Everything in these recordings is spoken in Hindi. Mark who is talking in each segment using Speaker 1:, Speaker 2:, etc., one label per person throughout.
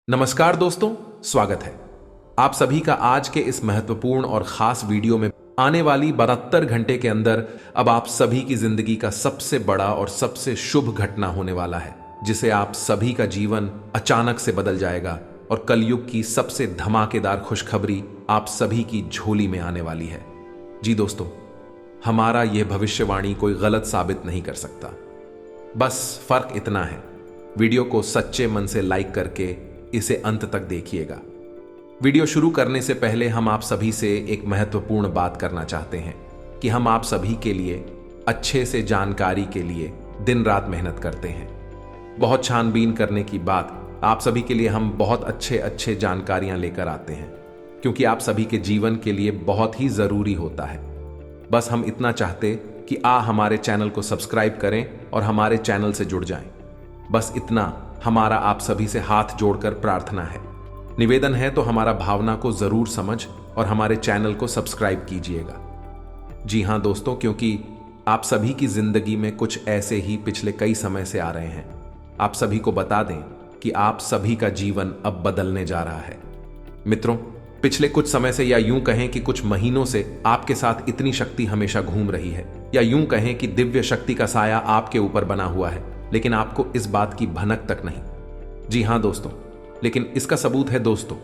Speaker 1: नमस्कार दोस्तों, स्वागत है आप सभी का आज के इस महत्वपूर्ण और खास वीडियो में। आने वाली 72 घंटे के अंदर अब आप सभी की जिंदगी का सबसे बड़ा और सबसे शुभ घटना होने वाला है, जिसे आप सभी का जीवन अचानक से बदल जाएगा और कलयुग की सबसे धमाकेदार खुशखबरी आप सभी की झोली में आने वाली है। जी दोस्तों, हमारा यह भविष्यवाणी कोई गलत साबित नहीं कर सकता। बस फर्क इतना है, वीडियो को सच्चे मन से लाइक करके इसे अंत तक देखिएगा। वीडियो शुरू करने से पहले हम आप सभी से एक महत्वपूर्ण बात करना चाहते हैं कि हम आप सभी के लिए अच्छे से जानकारी के लिए दिन रात मेहनत करते हैं। बहुत छानबीन करने की बात आप सभी के लिए हम बहुत अच्छे जानकारियां लेकर आते हैं, क्योंकि आप सभी के जीवन के लिए बहुत ही जरूरी होता है। बस हम इतना चाहते कि हमारे चैनल को सब्सक्राइब करें और हमारे चैनल से जुड़ जाएं। बस इतना हमारा आप सभी से हाथ जोड़कर प्रार्थना है। निवेदन है तो हमारा भावना को जरूर समझ और हमारे चैनल को सब्सक्राइब कीजिएगा। जी हां दोस्तों, क्योंकि आप सभी की जिंदगी में कुछ ऐसे ही पिछले कई समय से आ रहे हैं। आप सभी को बता दें कि आप सभी का जीवन अब बदलने जा रहा है। मित्रों, पिछले कुछ समय से, या यूं कहें कि कुछ महीनों से, आपके साथ इतनी शक्ति हमेशा घूम रही है, या यूं कहें कि दिव्य शक्ति का साया आपके ऊपर बना हुआ है, लेकिन आपको इस बात की भनक तक नहीं। जी हां दोस्तों, लेकिन इसका सबूत है दोस्तों।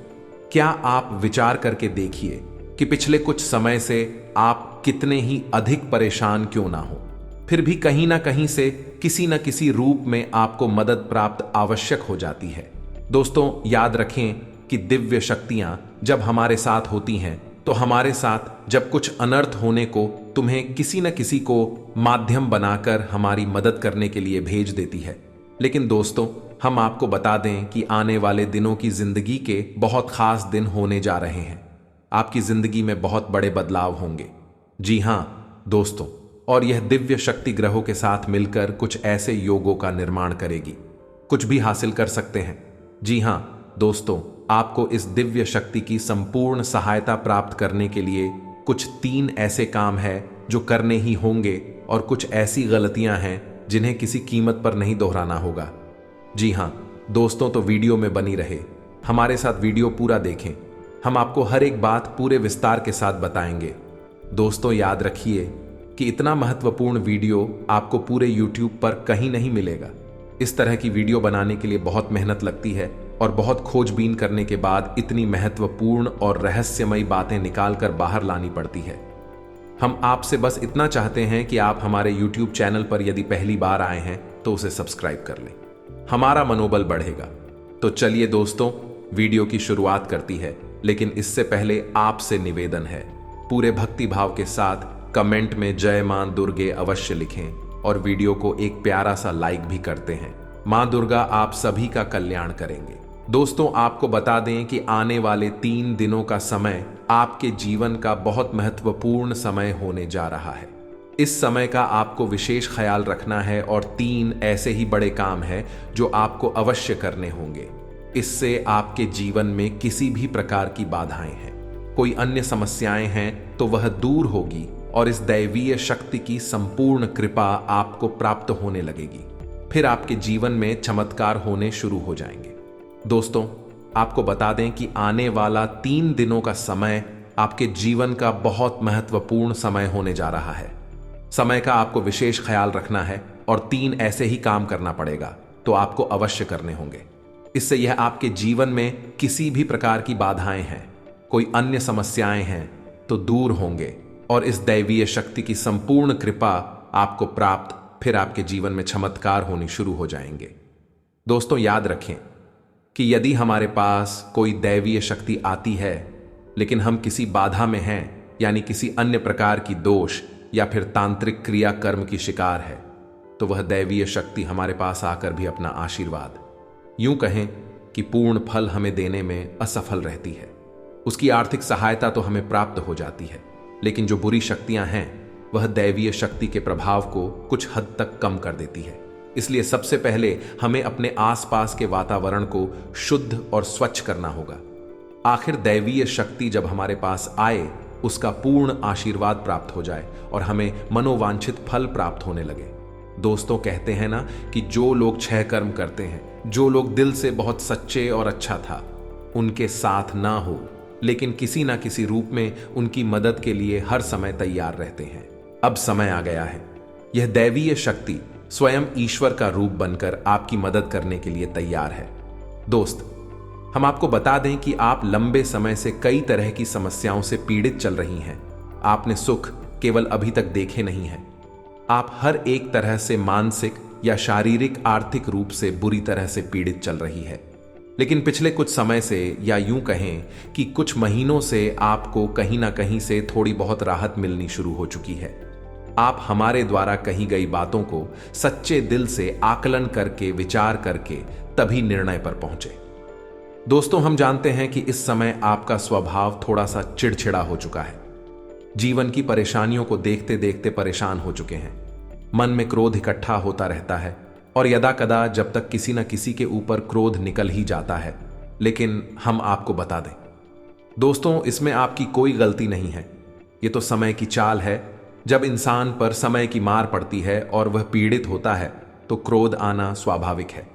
Speaker 1: क्या आप विचार करके देखिए कि पिछले कुछ समय से आप कितने ही अधिक परेशान क्यों ना हो, फिर भी कहीं ना कहीं से किसी न किसी रूप में आपको मदद प्राप्त आवश्यक हो जाती है। दोस्तों, याद रखें कि दिव्य शक्तियां जब हमारे साथ होती हैं तो हमारे साथ जब कुछ अनर्थ होने को तुम्हें किसी न किसी को माध्यम बनाकर हमारी मदद करने के लिए भेज देती है। लेकिन दोस्तों, हम आपको बता दें कि आने वाले दिनों की जिंदगी के बहुत खास दिन होने जा रहे हैं। आपकी जिंदगी में बहुत बड़े बदलाव होंगे। जी हां दोस्तों, और यह दिव्य शक्ति ग्रहों के साथ मिलकर कुछ ऐसे योगों का निर्माण करेगी, कुछ भी हासिल कर सकते हैं। जी हां दोस्तों, आपको इस दिव्य शक्ति की संपूर्ण सहायता प्राप्त करने के लिए कुछ 3 ऐसे काम हैं जो करने ही होंगे, और कुछ ऐसी गलतियां हैं जिन्हें किसी कीमत पर नहीं दोहराना होगा। जी हां दोस्तों, तो वीडियो में बनी रहे, हमारे साथ वीडियो पूरा देखें। हम आपको हर एक बात पूरे विस्तार के साथ बताएंगे। दोस्तों, याद रखिए कि इतना महत्वपूर्ण वीडियो आपको पूरे YouTube पर कहीं नहीं मिलेगा। इस तरह की वीडियो बनाने के लिए बहुत मेहनत लगती है और बहुत खोजबीन करने के बाद इतनी महत्वपूर्ण और रहस्यमयी बातें निकालकर बाहर लानी पड़ती है। हम आपसे बस इतना चाहते हैं कि आप हमारे YouTube चैनल पर यदि पहली बार आए हैं तो उसे सब्सक्राइब कर लें, हमारा मनोबल बढ़ेगा। तो चलिए दोस्तों, वीडियो की शुरुआत करती है, लेकिन इससे पहले आपसे निवेदन है, पूरे भक्ति भाव के साथ कमेंट में जय मां दुर्गे अवश्य लिखें और वीडियो को एक प्यारा सा लाइक भी करते हैं। मां दुर्गा आप सभी का कल्याण करेंगे। दोस्तों, आपको बता दें कि आने वाले 3 दिनों का समय आपके जीवन का बहुत महत्वपूर्ण समय होने जा रहा है। इस समय का आपको विशेष ख्याल रखना है और 3 ऐसे ही बड़े काम हैं जो आपको अवश्य करने होंगे। इससे आपके जीवन में किसी भी प्रकार की बाधाएं हैं, कोई अन्य समस्याएं हैं तो वह दूर होगी और इस दैवीय शक्ति की संपूर्ण कृपा आपको प्राप्त होने लगेगी। फिर आपके जीवन में चमत्कार होने शुरू हो जाएंगे। दोस्तों, आपको बता दें कि आने वाला 3 दिनों का समय आपके जीवन का बहुत महत्वपूर्ण समय होने जा रहा है। समय का आपको विशेष ख्याल रखना है और 3 ऐसे ही काम करना पड़ेगा, तो आपको अवश्य करने होंगे। इससे यह आपके जीवन में किसी भी प्रकार की बाधाएं हैं, कोई अन्य समस्याएं हैं तो दूर होंगे और इस दैवीय शक्ति की संपूर्ण कृपा आपको प्राप्त, फिर आपके जीवन में चमत्कार होने शुरू हो जाएंगे। दोस्तों, याद रखें कि यदि हमारे पास कोई दैवीय शक्ति आती है लेकिन हम किसी बाधा में हैं, यानी किसी अन्य प्रकार की दोष या फिर तांत्रिक क्रिया कर्म की शिकार है, तो वह दैवीय शक्ति हमारे पास आकर भी अपना आशीर्वाद, यूं कहें कि पूर्ण फल हमें देने में असफल रहती है। उसकी आर्थिक सहायता तो हमें प्राप्त हो जाती है, लेकिन जो बुरी शक्तियां हैं वह दैवीय शक्ति के प्रभाव को कुछ हद तक कम कर देती है। इसलिए सबसे पहले हमें अपने आसपास के वातावरण को शुद्ध और स्वच्छ करना होगा। आखिर दैवीय शक्ति जब हमारे पास आए, उसका पूर्ण आशीर्वाद प्राप्त हो जाए और हमें मनोवांछित फल प्राप्त होने लगे। दोस्तों, कहते हैं ना कि जो लोग 6 कर्म करते हैं, जो लोग दिल से बहुत सच्चे और अच्छा था, उनके साथ ना हो लेकिन किसी ना किसी रूप में उनकी मदद के लिए हर समय तैयार रहते हैं। अब समय आ गया है। यह दैवीय शक्ति स्वयं ईश्वर का रूप बनकर आपकी मदद करने के लिए तैयार है। दोस्त, हम आपको बता दें कि आप लंबे समय से कई तरह की समस्याओं से पीड़ित चल रही हैं। आपने सुख केवल अभी तक देखे नहीं हैं। आप हर एक तरह से मानसिक या शारीरिक आर्थिक रूप से बुरी तरह से पीड़ित चल रही है। लेकिन पिछले कुछ समय से, या यूं कहें कि कुछ महीनों से, आपको कहीं ना कहीं से थोड़ी बहुत राहत मिलनी शुरू हो चुकी है। आप हमारे द्वारा कही गई बातों को सच्चे दिल से आकलन करके, विचार करके तभी निर्णय पर पहुंचे। दोस्तों, हम जानते हैं कि इस समय आपका स्वभाव थोड़ा सा चिड़चिड़ा हो चुका है। जीवन की परेशानियों को देखते देखते परेशान हो चुके हैं। मन में क्रोध इकट्ठा होता रहता है और यदा कदा जब तक किसी न किसी के ऊपर क्रोध निकल ही जाता है। लेकिन हम आपको बता दें दोस्तों, इसमें आपकी कोई गलती नहीं है। ये तो समय की चाल है। जब इंसान पर समय की मार पड़ती है और वह पीड़ित होता है तो क्रोध आना स्वाभाविक है,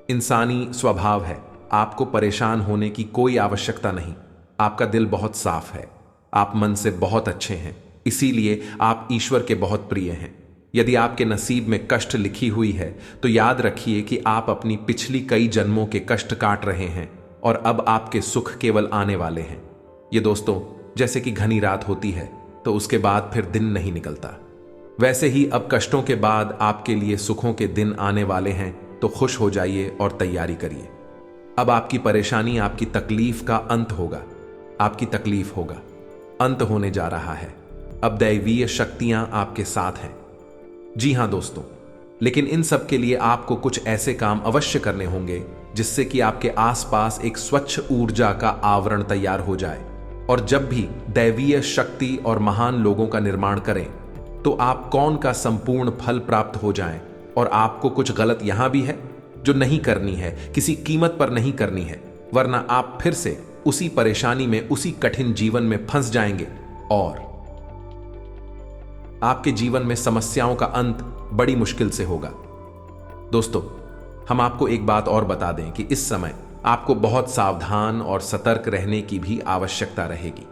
Speaker 1: इंसानी स्वभाव है। आपको परेशान होने की कोई आवश्यकता नहीं। आपका दिल बहुत साफ है, आप मन से बहुत अच्छे हैं, इसीलिए आप ईश्वर के बहुत प्रिय हैं। यदि आपके नसीब में कष्ट लिखी हुई है तो याद रखिए कि आप अपनी पिछली कई जन्मों के कष्ट काट रहे हैं और अब आपके सुख केवल आने वाले हैं। ये दोस्तों, जैसे कि घनी रात होती है तो उसके बाद फिर दिन नहीं निकलता, वैसे ही अब कष्टों के बाद आपके लिए सुखों के दिन आने वाले हैं। तो खुश हो जाइए और तैयारी करिए। अब आपकी परेशानी, आपकी तकलीफ का अंत होगा। आपकी तकलीफ होगा, अंत होने जा रहा है। अब दैवीय शक्तियां आपके साथ हैं। जी हां दोस्तों, लेकिन इन सब के लिए आपको कुछ ऐसे काम अवश्य करने होंगे जिससे कि आपके आसपास एक स्वच्छ ऊर्जा का आवरण तैयार हो जाए। और जब भी दैवीय शक्ति और महान लोगों का निर्माण करें तो आप कौन का संपूर्ण फल प्राप्त हो जाएं। और आपको कुछ गलत यहां भी है जो नहीं करनी है, किसी कीमत पर नहीं करनी है, वरना आप फिर से उसी परेशानी में, उसी कठिन जीवन में फंस जाएंगे और आपके जीवन में समस्याओं का अंत बड़ी मुश्किल से होगा। दोस्तों, हम आपको एक बात और बता दें कि इस समय आपको बहुत सावधान और सतर्क रहने की भी आवश्यकता रहेगी,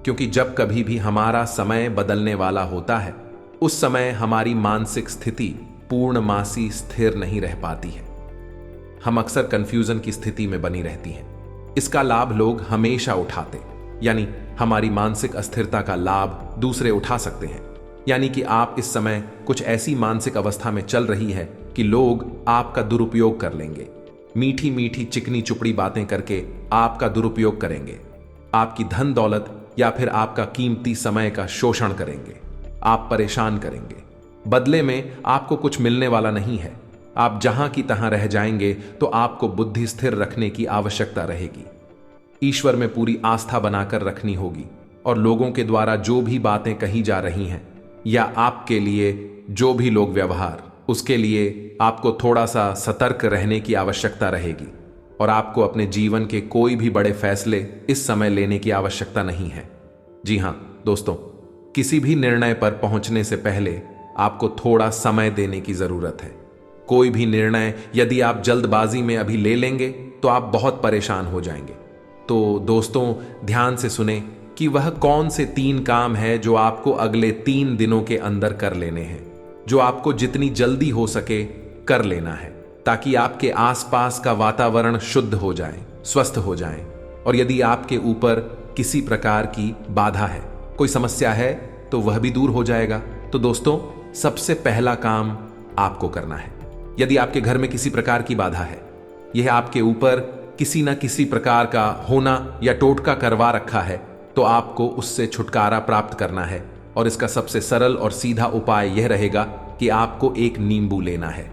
Speaker 1: क्योंकि जब कभी भी हमारा समय बदलने वाला होता है उस समय हमारी मानसिक स्थिति पूर्णमासी स्थिर नहीं रह पाती है। हम अक्सर कंफ्यूजन की स्थिति में बनी रहती हैं। इसका लाभ लोग हमेशा उठाते, यानी हमारी मानसिक अस्थिरता का लाभ दूसरे उठा सकते हैं। यानी कि आप इस समय कुछ ऐसी मानसिक अवस्था में चल रही है कि लोग आपका दुरुपयोग कर लेंगे। मीठी मीठी चिकनी चुपड़ी बातें करके आपका दुरुपयोग करेंगे, आपकी धन दौलत या फिर आपका कीमती समय का शोषण करेंगे, आप परेशान करेंगे। बदले में आपको कुछ मिलने वाला नहीं है। आप जहां की तहां रह जाएंगे तो आपको बुद्धि स्थिर रखने की आवश्यकता रहेगी। ईश्वर में पूरी आस्था बनाकर रखनी होगी और लोगों के द्वारा जो भी बातें कही जा रही हैं या आपके लिए जो भी लोग व्यवहार, उसके लिए आपको थोड़ा सा सतर्क रहने की आवश्यकता रहेगी। और आपको अपने जीवन के कोई भी बड़े फैसले इस समय लेने की आवश्यकता नहीं है। जी हां दोस्तों, किसी भी निर्णय पर पहुंचने से पहले आपको थोड़ा समय देने की जरूरत है। कोई भी निर्णय यदि आप जल्दबाजी में अभी ले लेंगे तो आप बहुत परेशान हो जाएंगे। तो दोस्तों, ध्यान से सुने कि वह कौन से 3 काम है जो आपको अगले 3 दिनों के अंदर कर लेने हैं, जो आपको जितनी जल्दी हो सके कर लेना है, ताकि आपके आसपास का वातावरण शुद्ध हो जाए, स्वस्थ हो जाए। और यदि आपके ऊपर किसी प्रकार की बाधा है, कोई समस्या है, तो वह भी दूर हो जाएगा। तो दोस्तों, सबसे पहला काम आपको करना है। यदि आपके घर में किसी प्रकार की बाधा है, यह आपके ऊपर किसी न किसी प्रकार का होना या टोटका करवा रखा है, तो आपको उससे छुटकारा प्राप्त करना है। और इसका सबसे सरल और सीधा उपाय यह रहेगा कि आपको एक नींबू लेना है।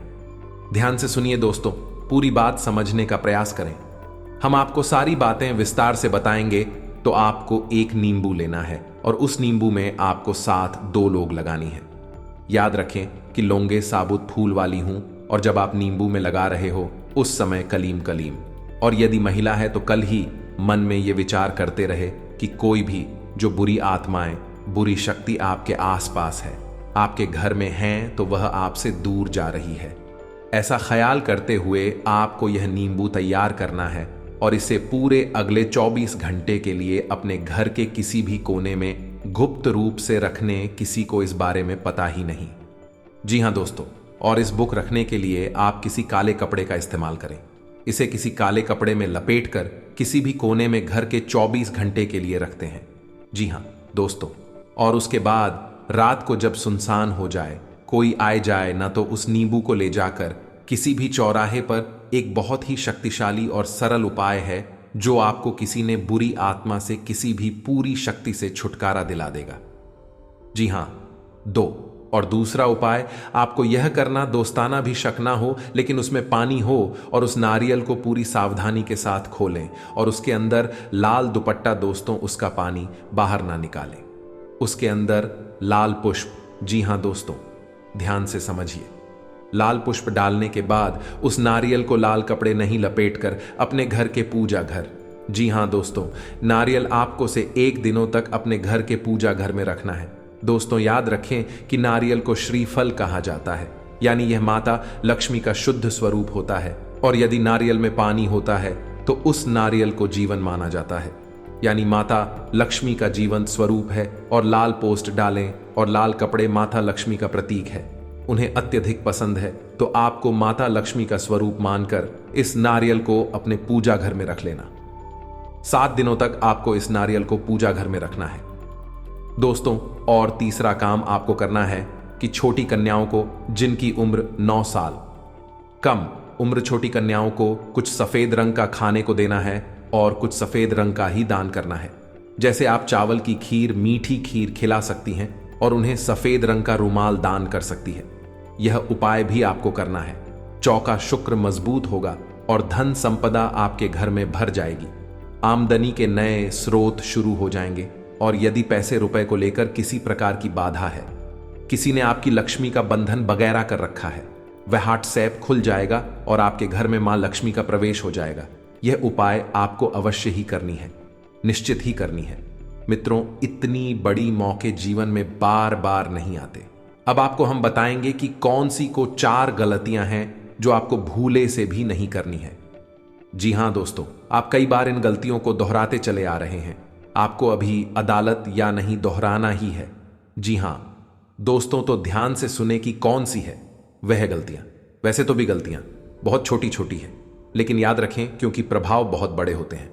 Speaker 1: ध्यान से सुनिए दोस्तों, पूरी बात समझने का प्रयास करें। हम आपको सारी बातें विस्तार से बताएंगे। तो आपको एक नींबू लेना है और उस नींबू में आपको साथ 2 लौंग लगानी है। याद रखें कि लौंगे साबुत फूल वाली हूं और जब आप नींबू में लगा रहे हो उस समय कलीम कलीम। और यदि महिला है तो कल ही मन में ये विचार करते रहे कि कोई भी जो बुरी आत्माएं, बुरी शक्ति आपके आसपास है, आपके घर में हैं तो वह आपसे दूर जा रही है। ऐसा ख्याल करते हुए आपको यह नींबू तैयार करना है और इसे पूरे अगले 24 घंटे के लिए अपने घर के किसी भी कोने में गुप्त रूप से रखने, किसी को इस बारे में पता ही नहीं। जी हाँ दोस्तों, और इस बुक रखने के लिए आप किसी काले कपड़े का इस्तेमाल करें। इसे किसी काले कपड़े में लपेटकर किसी भी कोने में घर के 24 घंटे के लिए रखते हैं। जी हाँ दोस्तों, और उसके बाद रात को जब सुनसान हो जाए, कोई आए जाए ना, तो उस नींबू को ले जाकर किसी भी चौराहे पर, एक बहुत ही शक्तिशाली और सरल उपाय है जो आपको किसी ने बुरी आत्मा से किसी भी पूरी शक्ति से छुटकारा दिला देगा। जी हां, और दूसरा उपाय, आपको यह करना दोस्ताना भी शक ना हो, लेकिन उसमें पानी हो, और उस नारियल को पूरी सावधानी के साथ खोलें और उसके अंदर लाल दुपट्टा, दोस्तों उसका पानी बाहर ना निकालें। उसके अंदर लाल पुष्प, जी हां दोस्तों ध्यान से समझिए, लाल पुष्प डालने के बाद उस नारियल को लाल कपड़े नहीं लपेटकर अपने घर के पूजा घर, जी हां दोस्तों, नारियल आपको से 1 दिनों तक अपने घर के पूजा घर में रखना है। दोस्तों याद रखें कि नारियल को श्रीफल कहा जाता है, यानी यह माता लक्ष्मी का शुद्ध स्वरूप होता है, और यदि नारियल में पानी होता है तो उस नारियल को जीवन माना जाता है, यानी माता लक्ष्मी का जीवंत स्वरूप है। और लाल पोस्ट डालें, और लाल कपड़े माता लक्ष्मी का प्रतीक है, उन्हें अत्यधिक पसंद है, तो आपको माता लक्ष्मी का स्वरूप मानकर इस नारियल को अपने पूजा घर में रख लेना। 7 दिनों तक आपको इस नारियल को पूजा घर में रखना है दोस्तों। और तीसरा काम आपको करना है कि छोटी कन्याओं को, जिनकी उम्र 9 साल कम उम्र, छोटी कन्याओं को कुछ सफेद रंग का खाने को देना है और कुछ सफेद रंग का ही दान करना है। जैसे आप चावल की खीर, मीठी खीर खिला सकती हैं और उन्हें सफेद रंग का रुमाल दान कर सकती है। यह उपाय भी आपको करना है। चौका शुक्र मजबूत होगा और धन संपदा आपके घर में भर जाएगी। आमदनी के नए स्रोत शुरू हो जाएंगे। और यदि पैसे रुपए को लेकर किसी प्रकार की बाधा है, किसी ने आपकी लक्ष्मी का बंधन वगैरह कर रखा है, वह व्हाट्सएप खुल जाएगा और आपके घर में मां लक्ष्मी का प्रवेश हो जाएगा। यह उपाय आपको अवश्य ही करनी है, निश्चित ही करनी है। मित्रों, इतनी बड़ी मौके जीवन में बार बार नहीं आते। अब आपको हम बताएंगे कि कौन सी को 4 गलतियां हैं जो आपको भूले से भी नहीं करनी है। जी हां दोस्तों, आप कई बार इन गलतियों को दोहराते चले आ रहे हैं। आपको अभी अदालत या नहीं दोहराना ही है। जी हां दोस्तों, तो ध्यान से सुने कि कौन सी है वह गलतियां। वैसे तो भी गलतियां बहुत छोटी छोटी है, लेकिन याद रखें क्योंकि प्रभाव बहुत बड़े होते हैं।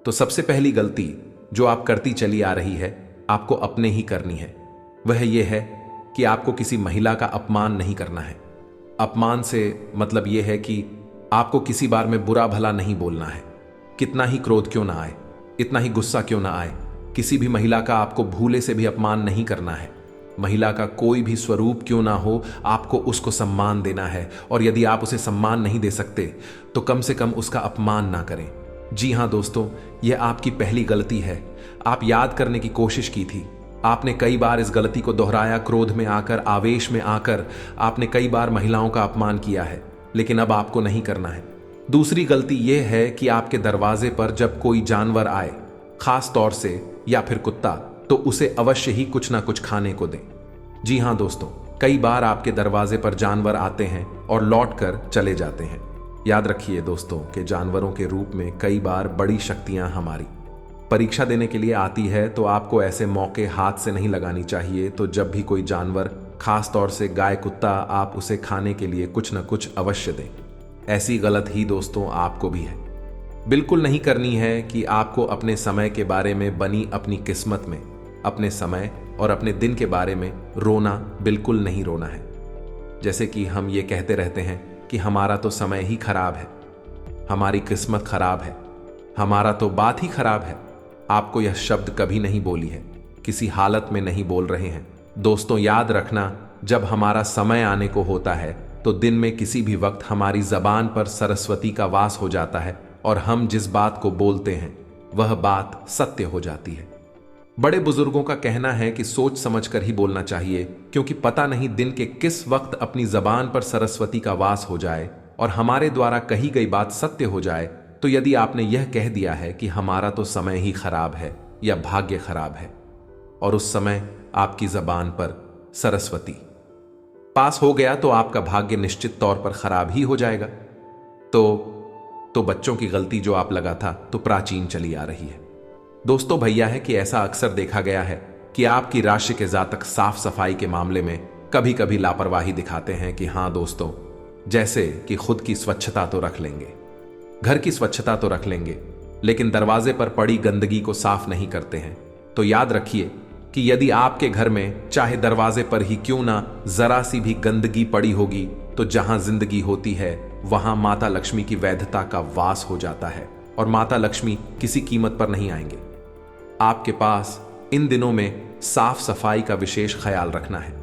Speaker 1: तो सबसे पहली गलती जो आप करती चली आ रही है, आपको अपने ही करनी है। वह यह है कि आपको किसी महिला का अपमान नहीं करना है। अपमान से मतलब यह है कि आपको किसी बार में बुरा भला नहीं बोलना है। कितना ही क्रोध क्यों ना आए, इतना ही गुस्सा क्यों ना आए, किसी भी महिला का आपको भूले से भी अपमान नहीं करना है। महिला का कोई भी स्वरूप क्यों ना हो, आपको उसको सम्मान देना है। और यदि आप उसे सम्मान नहीं दे सकते तो कम से कम उसका अपमान ना करें। जी हां दोस्तों, यह आपकी पहली गलती है। आप याद करने की कोशिश की थी, आपने कई बार इस गलती को दोहराया। क्रोध में आकर, आवेश में आकर आपने कई बार महिलाओं का अपमान किया है, लेकिन अब आपको नहीं करना है। दूसरी गलती यह है कि आपके दरवाजे पर जब कोई जानवर आए, खास तौर से या फिर कुत्ता, तो उसे अवश्य ही कुछ ना कुछ खाने को दें। जी हां दोस्तों, कई बार आपके दरवाजे पर जानवर आते हैं और लौटकर चले जाते हैं। याद रखिए दोस्तों कि जानवरों के रूप में कई बार बड़ी शक्तियां हमारी परीक्षा देने के लिए आती है, तो आपको ऐसे मौके हाथ से नहीं लगानी चाहिए। तो जब भी कोई जानवर, खास तौर से गाय, कुत्ता, आप उसे खाने के लिए कुछ न कुछ अवश्य दें। ऐसी गलत ही दोस्तों आपको भी है। बिल्कुल नहीं करनी है कि आपको अपने समय के बारे में बनी अपनी किस्मत में, अपने समय और अपने दिन के बारे में रोना, बिल्कुल नहीं रोना है। जैसे कि हम ये कहते रहते हैं कि हमारा तो समय ही खराब है, हमारी किस्मत खराब है, हमारा तो बात ही खराब है। आपको यह शब्द कभी नहीं बोली है, किसी हालत में नहीं बोल रहे हैं। दोस्तों याद रखना, जब हमारा समय आने को होता है तो दिन में किसी भी वक्त हमारी जबान पर सरस्वती का वास हो जाता है और हम जिस बात को बोलते हैं वह बात सत्य हो जाती है। बड़े बुजुर्गों का कहना है कि सोच समझकर ही बोलना चाहिए, क्योंकि पता नहीं दिन के किस वक्त अपनी जबान पर सरस्वती का वास हो जाए और हमारे द्वारा कही गई बात सत्य हो जाए। तो यदि आपने यह कह दिया है कि हमारा तो समय ही खराब है या भाग्य खराब है, और उस समय आपकी जबान पर सरस्वती। पास हो गया तो आपका भाग्य निश्चित तौर पर खराब ही हो जाएगा। तो बच्चों की गलती जो आप लगा था तो प्राचीन चली आ रही है। दोस्तों भैया है कि ऐसा अक्सर देखा गया है कि आपकी राशि के जातक साफ सफाई के मामले में कभी कभी लापरवाही दिखाते हैं कि हाँ दोस्तों, जैसे कि खुद की स्वच्छता तो रख लेंगे, घर की स्वच्छता तो रख लेंगे, लेकिन दरवाजे पर पड़ी गंदगी को साफ नहीं करते हैं। तो याद रखिए कि यदि आपके घर में चाहे दरवाजे पर ही क्यों ना जरा सी भी गंदगी पड़ी होगी, तो जहां जिंदगी होती है वहां माता लक्ष्मी की वैधता का वास हो जाता है और माता लक्ष्मी किसी कीमत पर नहीं आएंगे। आपके पास इन दिनों में साफ सफाई का विशेष ख्याल रखना है।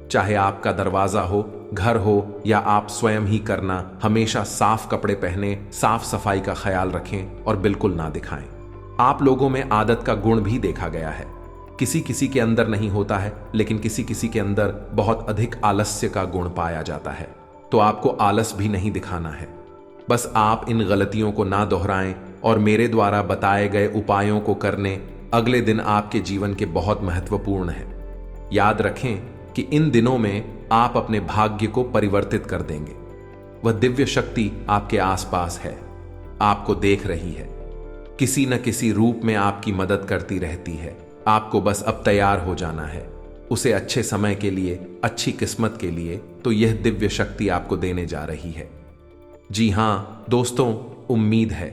Speaker 1: चाहे आपका दरवाजा हो, घर हो या आप स्वयं ही करना, हमेशा साफ कपड़े पहने, साफ सफाई का ख्याल रखें और बिल्कुल ना दिखाएं। आप लोगों में आदत का गुण भी देखा गया है। किसी किसी के अंदर नहीं होता है, लेकिन किसी किसी के अंदर बहुत अधिक आलस्य का गुण पाया जाता है। तो आपको आलस भी नहीं दिखाना है। बस आप इन गलतियों को ना दोहराएं और मेरे द्वारा बताए गए उपायों को करने अगले दिन आपके जीवन के बहुत महत्वपूर्ण है। याद रखें कि इन दिनों में आप अपने भाग्य को परिवर्तित कर देंगे। वह दिव्य शक्ति आपके आसपास है, आपको देख रही है, किसी न किसी रूप में आपकी मदद करती रहती है। आपको बस अब तैयार हो जाना है उसे अच्छे समय के लिए, अच्छी किस्मत के लिए। तो यह दिव्य शक्ति आपको देने जा रही है। जी हां दोस्तों, उम्मीद है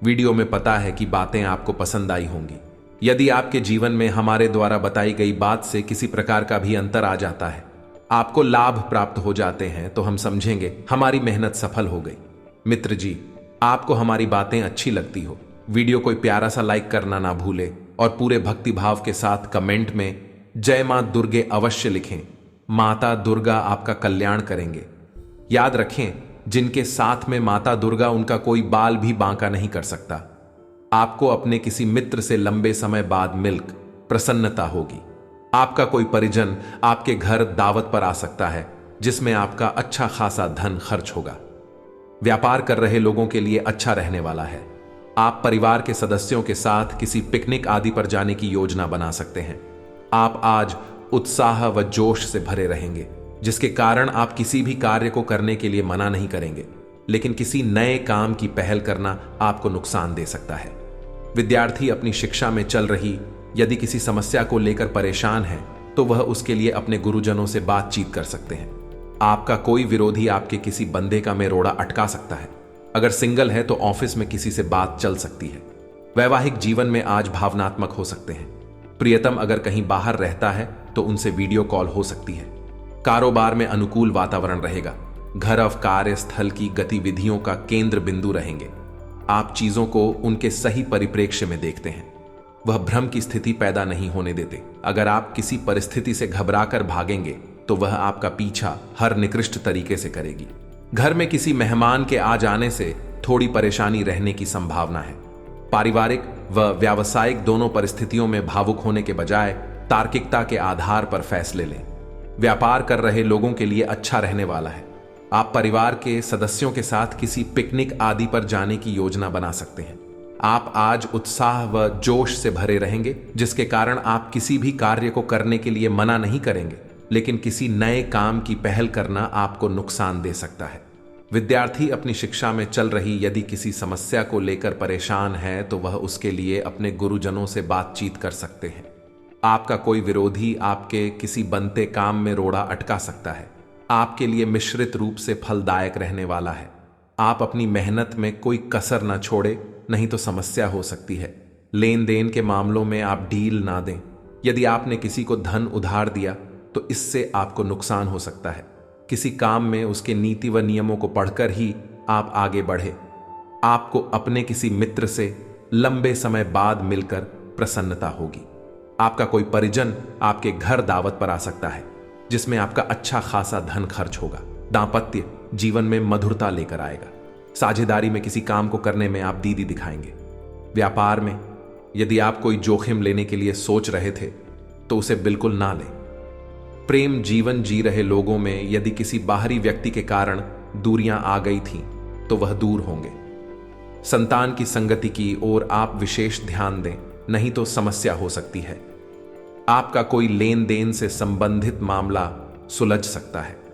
Speaker 1: वीडियो में पता है कि बातें आपको पसंद आई होंगी। यदि आपके जीवन में हमारे द्वारा बताई गई बात से किसी प्रकार का भी अंतर आ जाता है, आपको लाभ प्राप्त हो जाते हैं, तो हम समझेंगे हमारी मेहनत सफल हो गई। मित्र जी, आपको हमारी बातें अच्छी लगती हो, वीडियो कोई प्यारा सा लाइक करना ना भूले और पूरे भक्ति भाव के साथ कमेंट में जय मां दुर्गे अवश्य लिखें। माता दुर्गा आपका कल्याण करेंगे। याद रखें, जिनके साथ में माता दुर्गा, उनका कोई बाल भी बांका नहीं कर सकता। आपको अपने किसी मित्र से लंबे समय बाद मिलकर प्रसन्नता होगी। आपका कोई परिजन आपके घर दावत पर आ सकता है, जिसमें आपका अच्छा खासा धन खर्च होगा। व्यापार कर रहे लोगों के लिए अच्छा रहने वाला है। आप परिवार के सदस्यों के साथ किसी पिकनिक आदि पर जाने की योजना बना सकते हैं। आप आज उत्साह व जोश से भरे रहेंगे, जिसके कारण आप किसी भी कार्य को करने के लिए मना नहीं करेंगे, लेकिन किसी नए काम की पहल करना आपको नुकसान दे सकता है। विद्यार्थी अपनी शिक्षा में चल रही यदि किसी समस्या को लेकर परेशान है, तो वह उसके लिए अपने गुरुजनों से बातचीत कर सकते हैं। आपका कोई विरोधी आपके किसी बंदे का मेरोड़ा अटका सकता है। अगर सिंगल है तो ऑफिस में किसी से बात चल सकती है। वैवाहिक जीवन में आज भावनात्मक हो सकते हैं। प्रियतम अगर कहीं बाहर रहता है तो उनसे वीडियो कॉल हो सकती है। कारोबार में अनुकूल वातावरण रहेगा। घर और कार्यस्थल की गतिविधियों का केंद्र बिंदु रहेंगे। आप चीजों को उनके सही परिप्रेक्ष्य में देखते हैं। वह भ्रम की स्थिति पैदा नहीं होने देते। अगर आप किसी परिस्थिति से घबराकर भागेंगे तो वह आपका पीछा हर निकृष्ट तरीके से करेगी। घर में किसी मेहमान के आ जाने से थोड़ी परेशानी रहने की संभावना है। पारिवारिक व व्यावसायिक दोनों परिस्थितियों में भावुक होने के बजाय तार्किकता के आधार पर फैसले लें। व्यापार कर रहे लोगों के लिए अच्छा रहने वाला है। आप परिवार के सदस्यों के साथ किसी पिकनिक आदि पर जाने की योजना बना सकते हैं। आप आज उत्साह व जोश से भरे रहेंगे, जिसके कारण आप किसी भी कार्य को करने के लिए मना नहीं करेंगे, लेकिन किसी नए काम की पहल करना आपको नुकसान दे सकता है। विद्यार्थी अपनी शिक्षा में चल रही यदि किसी समस्या को लेकर परेशान है, तो वह उसके लिए अपने गुरुजनों से बातचीत कर सकते हैं। आपका कोई विरोधी आपके किसी बनते काम में रोड़ा अटका सकता है। आपके लिए मिश्रित रूप से फलदायक रहने वाला है। आप अपनी मेहनत में कोई कसर न छोड़े, नहीं तो समस्या हो सकती है। लेन देन के मामलों में आप ढील ना दें। यदि आपने किसी को धन उधार दिया तो इससे आपको नुकसान हो सकता है। किसी काम में उसके नीति व नियमों को पढ़कर ही आप आगे बढ़े। आपको अपने किसी मित्र से लंबे समय बाद मिलकर प्रसन्नता होगी। आपका कोई परिजन आपके घर दावत पर आ सकता है, जिसमें आपका अच्छा खासा धन खर्च होगा। दांपत्य जीवन में मधुरता लेकर आएगा। साझेदारी में किसी काम को करने में आप दीदी दिखाएंगे। व्यापार में यदि आप कोई जोखिम लेने के लिए सोच रहे थे तो उसे बिल्कुल ना लें। प्रेम जीवन जी रहे लोगों में यदि किसी बाहरी व्यक्ति के कारण दूरियां आ गई थीं, तो वह दूर होंगे। संतान की संगति की ओर आप विशेष ध्यान दें, नहीं तो समस्या हो सकती है। आपका कोई लेन देन से संबंधित मामला सुलझ सकता है।